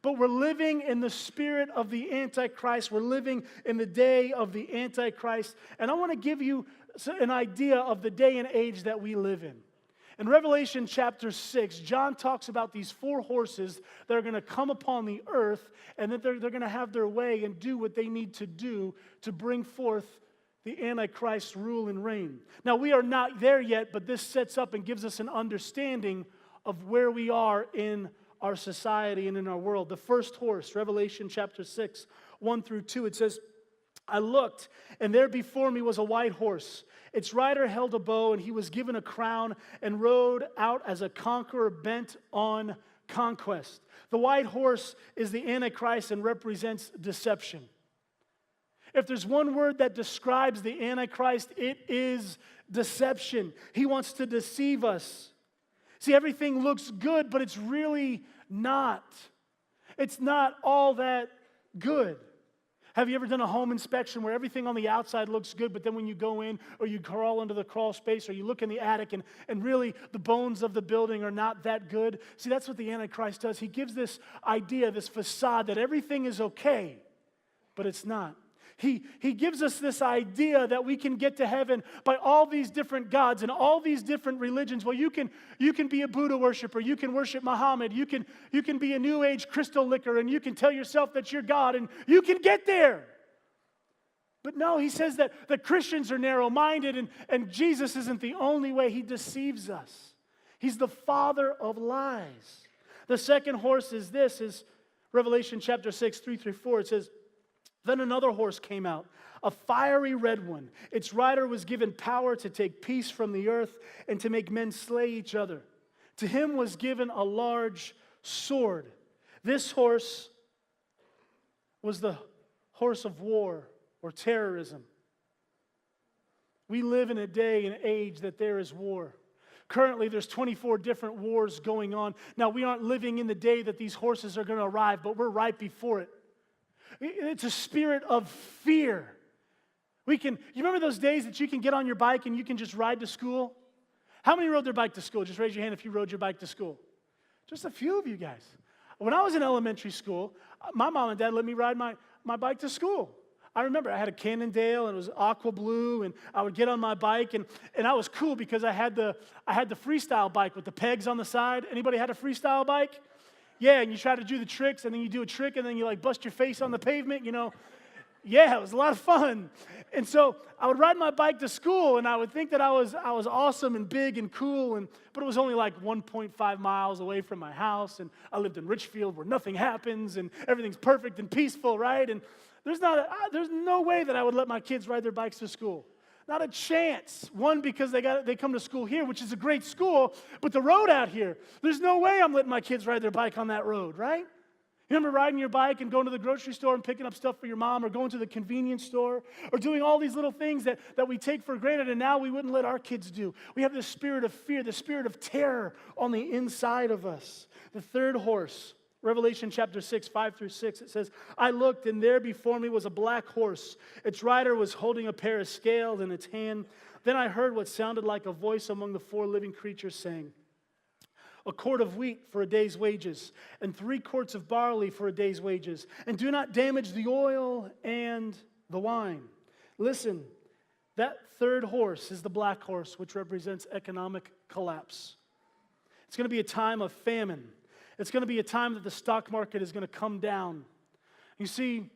But we're living in the spirit of the Antichrist. We're living in the day of the Antichrist. And I want to give you an idea of the day and age that we live in. In Revelation chapter 6, John talks about these 4 horses that are going to come upon the earth, and that they're going to have their way and do what they need to do to bring forth the Antichrist's rule and reign. Now, we are not there yet, but this sets up and gives us an understanding of where we are in our society and in our world. The first horse, Revelation chapter 6, 1 through 2, it says, I looked, and there before me was a white horse. Its rider held a bow, and he was given a crown and rode out as a conqueror bent on conquest. The white horse is the Antichrist and represents deception. If there's one word that describes the Antichrist, it is deception. He wants to deceive us. See, everything looks good, but it's really not. It's not all that good. Have you ever done a home inspection where everything on the outside looks good, but then when you go in or you crawl into the crawl space or you look in the attic and really the bones of the building are not that good? See, that's what the Antichrist does. He gives this idea, this facade that everything is okay, but it's not. He gives us this idea that we can get to heaven by all these different gods and all these different religions. Well, you can be a Buddha worshiper, you can worship Muhammad, you can be a New Age crystal licker, and you can tell yourself that you're God, and you can get there. But no, he says that the Christians are narrow-minded, and Jesus isn't the only way. He deceives us. He's the father of lies. The second horse is Revelation chapter 6, 3 through 4. It says, then another horse came out, a fiery red one. Its rider was given power to take peace from the earth and to make men slay each other. To him was given a large sword. This horse was the horse of war or terrorism. We live in a day and age that there is war. Currently, there's 24 different wars going on. Now, we aren't living in the day that these horses are going to arrive, but we're right before it. It's a spirit of fear. You remember those days that you can get on your bike and you can just ride to school? How many rode their bike to school? Just raise your hand if you rode your bike to school. Just a few of you guys. When I was in elementary school, my mom and dad let me ride my bike to school. I remember I had a Cannondale and it was aqua blue, and I would get on my bike and I was cool because I had the freestyle bike with the pegs on the side. Anybody had a freestyle bike? Yeah, and you try to do the tricks, and then you do a trick, and then you bust your face on the pavement, Yeah, it was a lot of fun. And so I would ride my bike to school, and I would think that I was awesome and big and cool, but it was only like 1.5 miles away from my house, and I lived in Richfield where nothing happens, and everything's perfect and peaceful, right? And there's no way that I would let my kids ride their bikes to school. Not a chance. One, because they come to school here, which is a great school, but the road out here, there's no way I'm letting my kids ride their bike on that road, right? You remember riding your bike and going to the grocery store and picking up stuff for your mom, or going to the convenience store, or doing all these little things that we take for granted and now we wouldn't let our kids do. We have this spirit of fear, the spirit of terror on the inside of us. The third horse, Revelation chapter 6, 5 through 6, it says, I looked, and there before me was a black horse. Its rider was holding a pair of scales in its hand. Then I heard what sounded like a voice among the 4 living creatures saying, a quart of wheat for a day's wages, and 3 quarts of barley for a day's wages, and do not damage the oil and the wine. Listen, that third horse is the black horse, which represents economic collapse. It's going to be a time of famine. It's going to be a time that the stock market is going to come down. You see,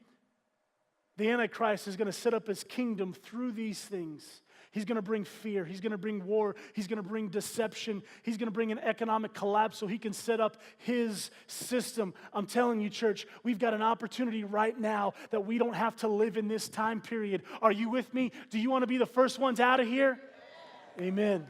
the Antichrist is going to set up his kingdom through these things. He's going to bring fear. He's going to bring war. He's going to bring deception. He's going to bring an economic collapse so he can set up his system. I'm telling you, church, we've got an opportunity right now that we don't have to live in this time period. Are you with me? Do you want to be the first ones out of here? Amen.